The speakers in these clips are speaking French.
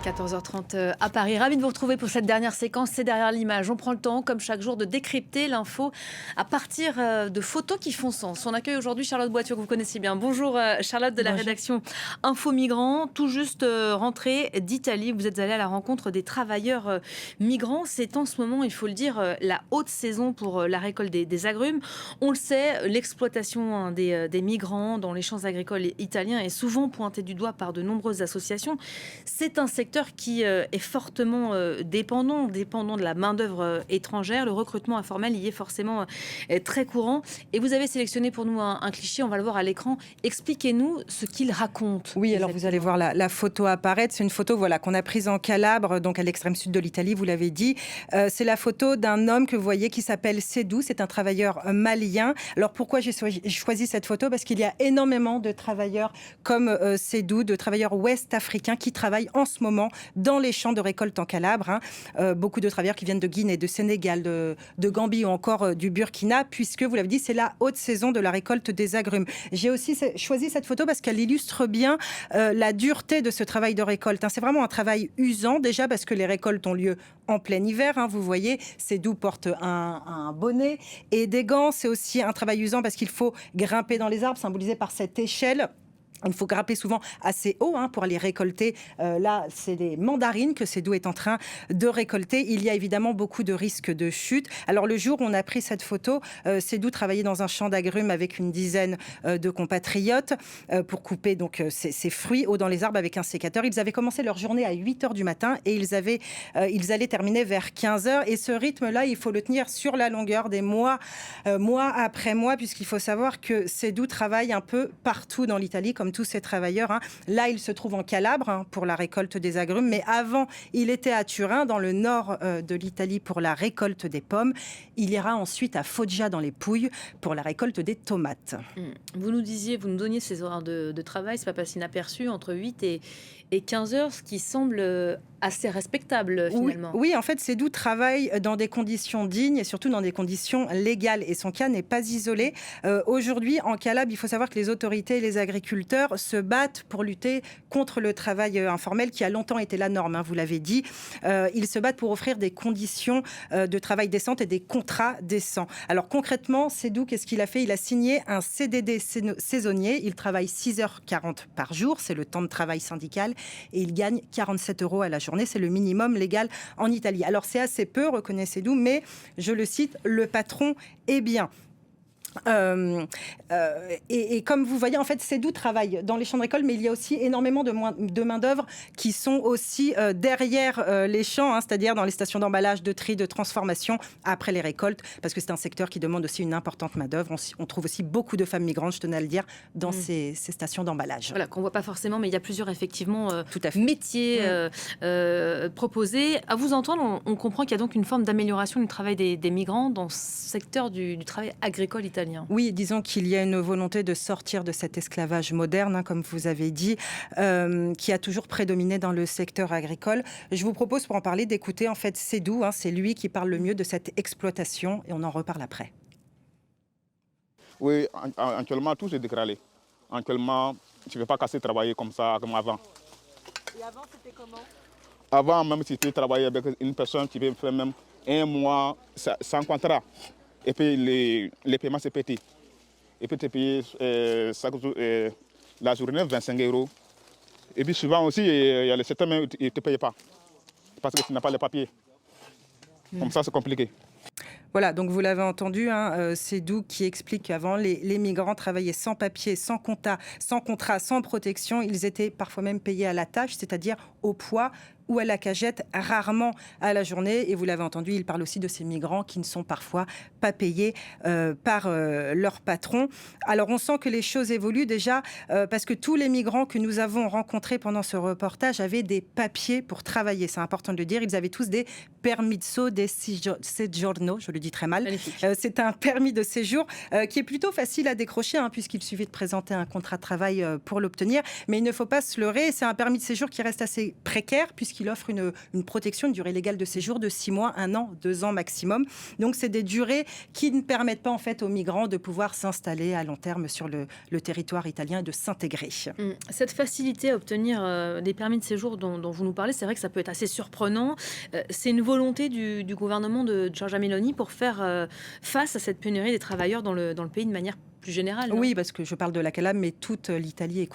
14h30 à Paris. Ravi de vous retrouver pour cette dernière séquence. C'est derrière l'image. On prend le temps, comme chaque jour, de décrypter l'info à partir de photos qui font sens. On accueille aujourd'hui Charlotte Boiture, que vous connaissez bien. Bonjour Charlotte de la rédaction Info Migrants, tout juste rentrée d'Italie. Vous êtes allée à la rencontre des travailleurs migrants. C'est en ce moment, il faut le dire, la haute saison pour la récolte des agrumes. On le sait, l'exploitation des migrants dans les champs agricoles italiens est souvent pointée du doigt par de nombreuses associations. C'est un secteur qui est fortement dépendant de la main-d'œuvre étrangère. Le recrutement informel y est forcément très courant. Et vous avez sélectionné pour nous un cliché, on va le voir à l'écran. Expliquez-nous ce qu'il raconte. Oui, alors vous allez voir la photo apparaître. C'est une photo qu'on a prise en Calabre, donc à l'extrême sud de l'Italie, vous l'avez dit. C'est la photo d'un homme que vous voyez qui s'appelle Sédou. C'est un travailleur malien. Alors pourquoi j'ai choisi cette photo? Parce qu'il y a énormément de travailleurs comme Sédou, de travailleurs ouest-africains qui travaillent en ce moment dans les champs de récolte en Calabre. Beaucoup de travailleurs qui viennent de Guinée, de Sénégal, de Gambie ou encore du Burkina, puisque, vous l'avez dit, c'est la haute saison de la récolte des agrumes. J'ai aussi choisi cette photo parce qu'elle illustre bien la dureté de ce travail de récolte. C'est vraiment un travail usant, déjà parce que les récoltes ont lieu en plein hiver. Vous voyez, Sédou porte un bonnet et des gants. C'est aussi un travail usant parce qu'il faut grimper dans les arbres, symbolisé par cette échelle. Il faut grimper souvent assez haut pour aller récolter. Là, c'est des mandarines que Sédou est en train de récolter. Il y a évidemment beaucoup de risques de chute. Alors, le jour où on a pris cette photo, Sédou travaillait dans un champ d'agrumes avec une dizaine de compatriotes pour couper donc ces fruits haut dans les arbres avec un sécateur. Ils avaient commencé leur journée à 8h du matin et ils allaient terminer vers 15h. Et ce rythme-là, il faut le tenir sur la longueur des mois, mois après mois, puisqu'il faut savoir que Sédou travaille un peu partout dans l'Italie, comme tous ces travailleurs. Là, il se trouve en Calabre pour la récolte des agrumes, mais avant, il était à Turin, dans le nord de l'Italie, pour la récolte des pommes. Il ira ensuite à Foggia, dans les Pouilles, pour la récolte des tomates. Vous nous donniez ces horaires de travail, c'est pas passé inaperçu, entre 8 et 15 heures, ce qui semble assez respectable finalement. Oui, en fait, Sédou travaille dans des conditions dignes et surtout dans des conditions légales. Et son cas n'est pas isolé. Aujourd'hui, en Calabre, il faut savoir que les autorités et les agriculteurs se battent pour lutter contre le travail informel qui a longtemps été la norme, vous l'avez dit. Ils se battent pour offrir des conditions de travail décentes et des contrats décents. Alors concrètement, Sédou, qu'est-ce qu'il a fait? Il a signé un CDD saisonnier. Il travaille 6h40 par jour. C'est le temps de travail syndical. Et il gagne 47 € à la journée. C'est le minimum légal en Italie. Alors c'est assez peu, reconnaît Sédou, mais je le cite, le patron est bien. Et comme vous voyez, en fait, Sédou travaille dans les champs de récolte, mais il y a aussi énormément de main-d'œuvre qui sont aussi derrière les champs, c'est-à-dire dans les stations d'emballage, de tri, de transformation après les récoltes, parce que c'est un secteur qui demande aussi une importante main-d'œuvre. On trouve aussi beaucoup de femmes migrantes, je tenais à le dire, dans ces stations d'emballage. Voilà, qu'on ne voit pas forcément, mais il y a plusieurs effectivement Tout à fait. métiers proposés. À vous entendre, on comprend qu'il y a donc une forme d'amélioration du travail des migrants dans ce secteur du travail agricole italien. Oui, disons qu'il y a une volonté de sortir de cet esclavage moderne, comme vous avez dit, qui a toujours prédominé dans le secteur agricole. Je vous propose, pour en parler, d'écouter en fait Sédou. C'est lui qui parle le mieux de cette exploitation et on en reparle après. Oui, actuellement, tout s'est déclaré. Actuellement, tu ne peux pas casser travailler comme ça, comme avant. Et avant, c'était comment? Avant, même si tu travaillais avec une personne, tu peux faire même un mois sans contrat. Et puis les paiements, c'est petit. Et puis tu payes la journée 25 €. Et puis souvent aussi, il y a les certains qui ne te payent pas. Parce que tu n'as pas les papiers. Comme ça, c'est compliqué. Voilà, donc vous l'avez entendu, Sédou qui explique qu'avant, les migrants travaillaient sans papier, sans contrat, sans protection. Ils étaient parfois même payés à la tâche, c'est-à-dire au poids ou à la cagette, rarement à la journée. Et vous l'avez entendu, il parle aussi de ces migrants qui ne sont parfois pas payés par leur patron. Alors on sent que les choses évoluent déjà parce que tous les migrants que nous avons rencontrés pendant ce reportage avaient des papiers pour travailler. C'est important de le dire. Ils avaient tous des permesso di soggiorno, je le dis très mal. C'est un permis de séjour qui est plutôt facile à décrocher puisqu'il suffit de présenter un contrat de travail pour l'obtenir. Mais il ne faut pas se leurrer, c'est un permis de séjour qui reste assez précaire puisqu'il puisqu'il offre une protection, une durée légale de séjour de 6 mois, 1 an, 2 ans maximum. Donc, c'est des durées qui ne permettent pas en fait aux migrants de pouvoir s'installer à long terme sur le territoire italien et de s'intégrer. Cette facilité à obtenir des permis de séjour dont vous nous parlez, c'est vrai que ça peut être assez surprenant. C'est une volonté du gouvernement de Giorgia Meloni pour faire face à cette pénurie des travailleurs dans le pays de manière plus générale. Oui, parce que je parle de la Calabre, mais toute l'Italie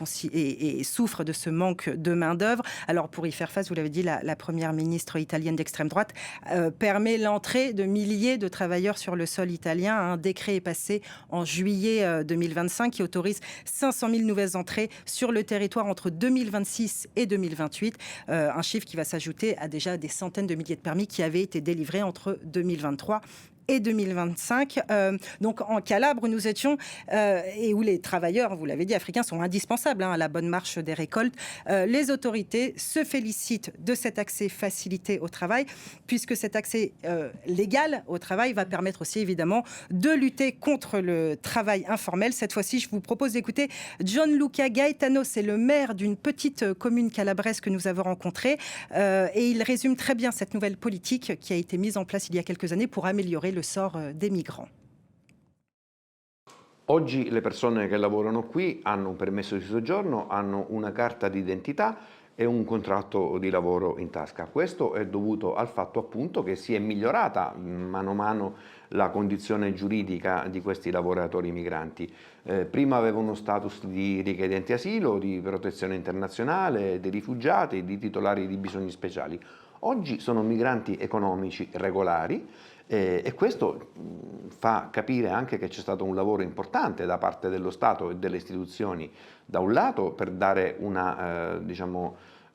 souffre de ce manque de main-d'œuvre. Alors, pour y faire face, vous l'avez dit, la première ministre italienne d'extrême droite permet l'entrée de milliers de travailleurs sur le sol italien. Un décret est passé en juillet 2025 qui autorise 500 000 nouvelles entrées sur le territoire entre 2026 et 2028. Un chiffre qui va s'ajouter à déjà des centaines de milliers de permis qui avaient été délivrés entre 2023 et 2025. Donc en Calabre, nous étions, et où les travailleurs, vous l'avez dit, africains sont indispensables à la bonne marche des récoltes. Les autorités se félicitent de cet accès facilité au travail, puisque cet accès légal au travail va permettre aussi évidemment de lutter contre le travail informel. Cette fois-ci, je vous propose d'écouter Gianluca Gaetano, c'est le maire d'une petite commune calabraise que nous avons rencontré, et il résume très bien cette nouvelle politique qui a été mise en place il y a quelques années pour améliorer le sort des migrants. Oggi le persone che lavorano qui hanno un permesso di soggiorno, hanno una carta d'identità e un contratto di lavoro in tasca. Questo è dovuto al fatto appunto che si è migliorata mano a mano la condizione giuridica di questi lavoratori migranti. Prima avevano uno status di richiedenti asilo, di protezione internazionale, di rifugiati, di titolari di bisogni speciali. Oggi sono migranti economici regolari e questo fa capire anche che c'è stato un lavoro importante da parte dello Stato e delle istituzioni, da un lato per dare una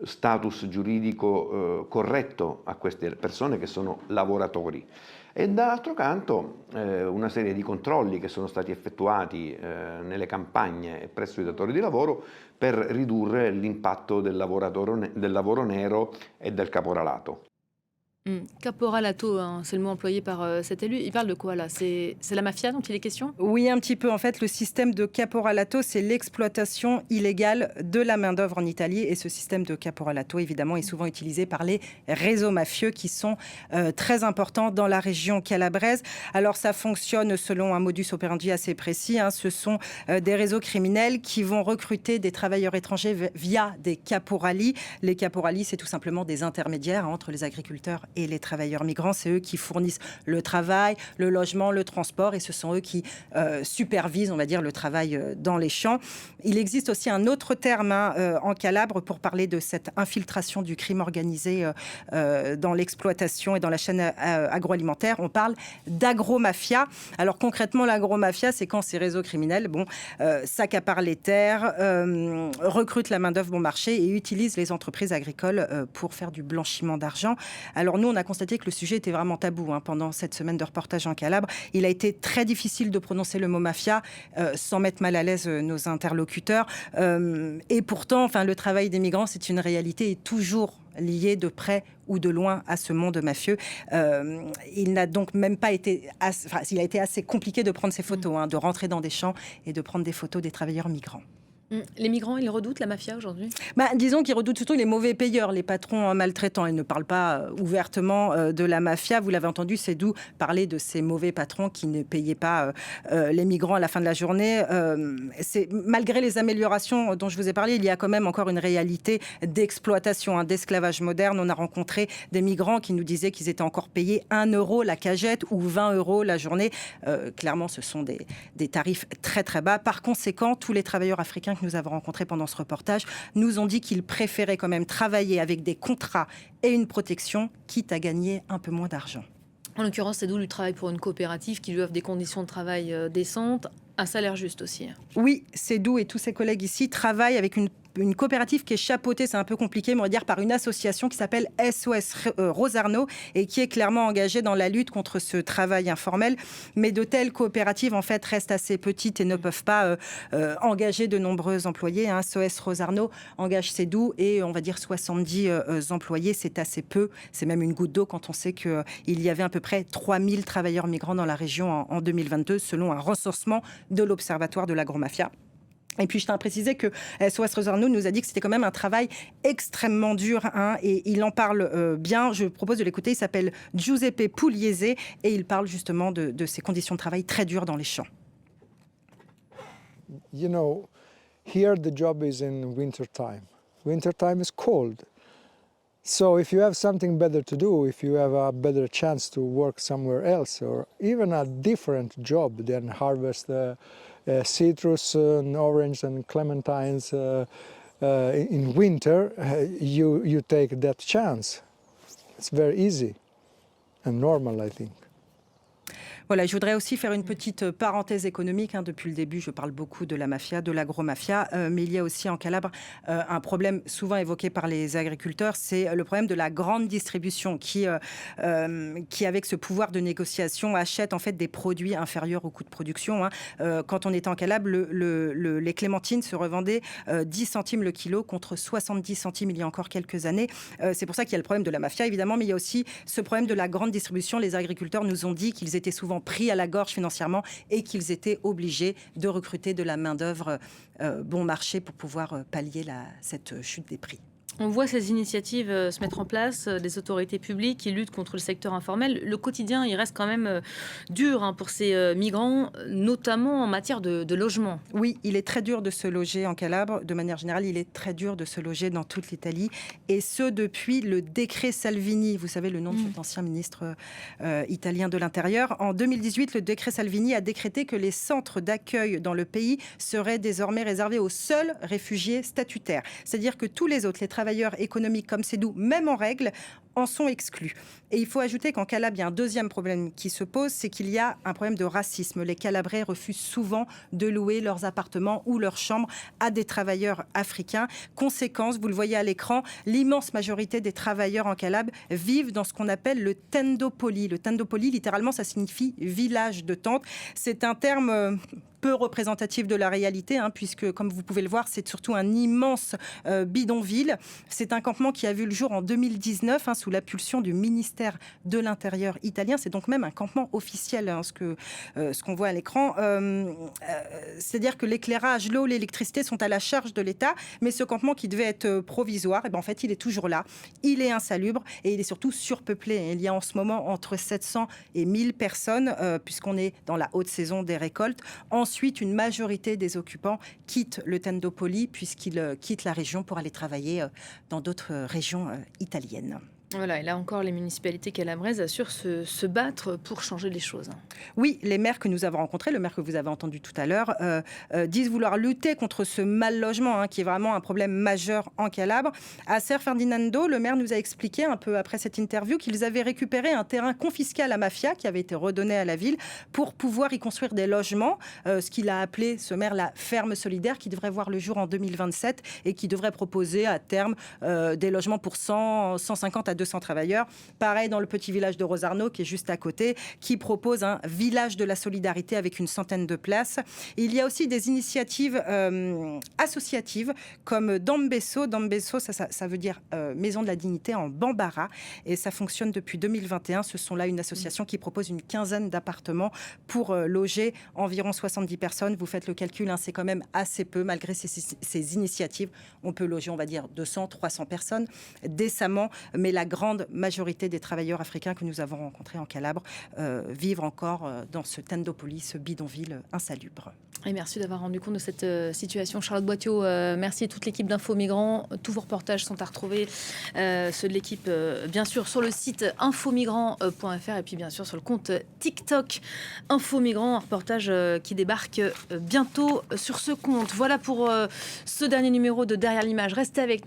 status giuridico corretto a queste persone che sono lavoratori e dall'altro canto una serie di controlli che sono stati effettuati nelle campagne presso i datori di lavoro per ridurre l'impatto del lavoro nero e del caporalato. Caporalato, hein, c'est le mot employé par cet élu. Il parle de quoi là? C'est la mafia dont il est question? Oui, un petit peu. En fait, le système de caporalato, c'est l'exploitation illégale de la main-d'œuvre en Italie. Et ce système de caporalato, évidemment, est souvent utilisé par les réseaux mafieux qui sont très importants dans la région calabraise. Alors, ça fonctionne selon un modus operandi assez précis. Ce sont des réseaux criminels qui vont recruter des travailleurs étrangers via des caporali. Les caporali, c'est tout simplement des intermédiaires entre les agriculteurs et les travailleurs migrants. C'est eux qui fournissent le travail, le logement, le transport, et ce sont eux qui supervisent, on va dire, le travail dans les champs. Il existe aussi un autre terme en Calabre pour parler de cette infiltration du crime organisé dans l'exploitation et dans la chaîne agroalimentaire. On parle d'agromafia. Alors concrètement, l'agromafia, c'est quand ces réseaux criminels s'accaparent les terres, recrutent la main-d'œuvre bon marché et utilisent les entreprises agricoles pour faire du blanchiment d'argent. Alors nous, on a constaté que le sujet était vraiment tabou pendant cette semaine de reportage en Calabre. Il a été très difficile de prononcer le mot mafia sans mettre mal à l'aise nos interlocuteurs. Et pourtant, le travail des migrants, c'est une réalité et toujours lié de près ou de loin à ce monde mafieux. Il n'a donc même pas été... il a été assez compliqué de prendre ces photos, de rentrer dans des champs et de prendre des photos des travailleurs migrants. Les migrants, ils redoutent la mafia aujourd'hui? Disons qu'ils redoutent surtout les mauvais payeurs, les patrons maltraitants. Ils ne parlent pas ouvertement de la mafia. Vous l'avez entendu, Sédou parler de ces mauvais patrons qui ne payaient pas les migrants à la fin de la journée. Malgré les améliorations dont je vous ai parlé, il y a quand même encore une réalité d'exploitation, d'esclavage moderne. On a rencontré des migrants qui nous disaient qu'ils étaient encore payés 1 euro la cagette ou 20 euros la journée. Clairement, ce sont des tarifs très très bas. Par conséquent, tous les travailleurs africains que nous avons rencontrés pendant ce reportage nous ont dit qu'ils préféraient quand même travailler avec des contrats et une protection, quitte à gagner un peu moins d'argent. En l'occurrence, Sédou lui travaille pour une coopérative qui lui offre des conditions de travail décentes, un salaire juste aussi. Oui, Sédou et tous ses collègues ici travaillent avec une coopérative qui est chapeautée, c'est un peu compliqué, mais on va dire par une association qui s'appelle SOS Rosarno et qui est clairement engagée dans la lutte contre ce travail informel. Mais de telles coopératives, en fait, restent assez petites et ne peuvent pas engager de nombreux employés. SOS Rosarno engage Sédou et on va dire 70 employés, c'est assez peu. C'est même une goutte d'eau quand on sait qu'il y avait à peu près 3000 travailleurs migrants dans la région en 2022, selon un recensement de l'Observatoire de l'agromafia. Et puis, je tiens à préciser que SOS Rosarno nous a dit que c'était quand même un travail extrêmement dur, hein, et il en parle bien. Je propose de l'écouter. Il s'appelle Giuseppe Pugliese et il parle justement de ces conditions de travail très dures dans les champs. You know, here the job is in winter time. Winter time is cold. So if you have something better to do, if you have a better chance to work somewhere else, or even a different job than harvest citrus and orange and clementines in winter, you take that chance. It's very easy and normal, I think. Voilà, je voudrais aussi faire une petite parenthèse économique. Hein. Depuis le début, je parle beaucoup de la mafia, de l'agro-mafia, mais il y a aussi en Calabre un problème souvent évoqué par les agriculteurs, c'est le problème de la grande distribution qui avec ce pouvoir de négociation, achète en fait des produits inférieurs au coût de production. Hein. Quand on était en Calabre, les clémentines se revendaient 10 centimes le kilo contre 70 centimes il y a encore quelques années. C'est pour ça qu'il y a le problème de la mafia, évidemment, mais il y a aussi ce problème de la grande distribution. Les agriculteurs nous ont dit qu'ils étaient souvent pris à la gorge financièrement et qu'ils étaient obligés de recruter de la main-d'œuvre bon marché pour pouvoir pallier cette chute des prix. On voit ces initiatives se mettre en place, des autorités publiques qui luttent contre le secteur informel. Le quotidien, il reste quand même dur, hein, pour ces migrants, notamment en matière de logement. Oui, il est très dur de se loger en Calabre. De manière générale, il est très dur de se loger dans toute l'Italie. Et ce, depuis le décret Salvini. Vous savez le nom de cet ancien ministre italien de l'Intérieur. En 2018, le décret Salvini a décrété que les centres d'accueil dans le pays seraient désormais réservés aux seuls réfugiés statutaires. C'est-à-dire que tous les autres, les travailleurs économiques comme Sédou, même en règle, en sont exclus. Et il faut ajouter qu'en Calabre, il y a un deuxième problème qui se pose, c'est qu'il y a un problème de racisme. Les Calabrais refusent souvent de louer leurs appartements ou leurs chambres à des travailleurs africains. Conséquence, vous le voyez à l'écran, l'immense majorité des travailleurs en Calabre vivent dans ce qu'on appelle le tendopoli. Le tendopoli, littéralement, ça signifie village de tentes. C'est un terme peu représentatif de la réalité, hein, puisque, comme vous pouvez le voir, c'est surtout un immense bidonville. C'est un campement qui a vu le jour en 2019, hein, sous l'impulsion du ministère de l'Intérieur italien. C'est donc même un campement officiel, hein, ce qu'on voit à l'écran. C'est-à-dire que l'éclairage, l'eau, l'électricité sont à la charge de l'État, mais ce campement qui devait être provisoire, en fait, il est toujours là. Il est insalubre et il est surtout surpeuplé. Il y a en ce moment entre 700 et 1000 personnes, puisqu'on est dans la haute saison des récoltes. Ensuite, une majorité des occupants quittent le Tendopoli puisqu'ils quittent la région pour aller travailler dans d'autres régions italiennes. Voilà, et là encore, les municipalités calabraises assurent se battre pour changer les choses. Oui, les maires que nous avons rencontrés, le maire que vous avez entendu tout à l'heure, disent vouloir lutter contre ce mal logement, hein, qui est vraiment un problème majeur en Calabre. Acer Ferdinando, le maire nous a expliqué un peu après cette interview qu'ils avaient récupéré un terrain confisqué à la mafia qui avait été redonné à la ville pour pouvoir y construire des logements, ce qu'il a appelé, ce maire, la ferme solidaire, qui devrait voir le jour en 2027 et qui devrait proposer à terme des logements pour 150 à 200 travailleurs. Pareil dans le petit village de Rosarno, qui est juste à côté, qui propose un village de la solidarité avec une centaine de places. Il y a aussi des initiatives associatives comme Dambesso. Dambesso, ça veut dire Maison de la Dignité en Bambara. Et ça fonctionne depuis 2021. Ce sont là une association qui propose une quinzaine d'appartements pour loger environ 70 personnes. Vous faites le calcul, hein, c'est quand même assez peu. Malgré ces initiatives, on peut loger, on va dire, 200, 300 personnes décemment. Mais la grande majorité des travailleurs africains que nous avons rencontrés en Calabre vivent encore dans ce Tendopoli, ce bidonville insalubre. Et merci d'avoir rendu compte de cette situation. Charlotte Boitteau, merci à toute l'équipe d'Info Migrants. Tous vos reportages sont à retrouver, ceux de l'équipe, bien sûr, sur le site infomigrants.fr et puis bien sûr sur le compte TikTok Info Migrants, un reportage qui débarque bientôt sur ce compte. Voilà pour ce dernier numéro de Derrière l'image. Restez avec nous.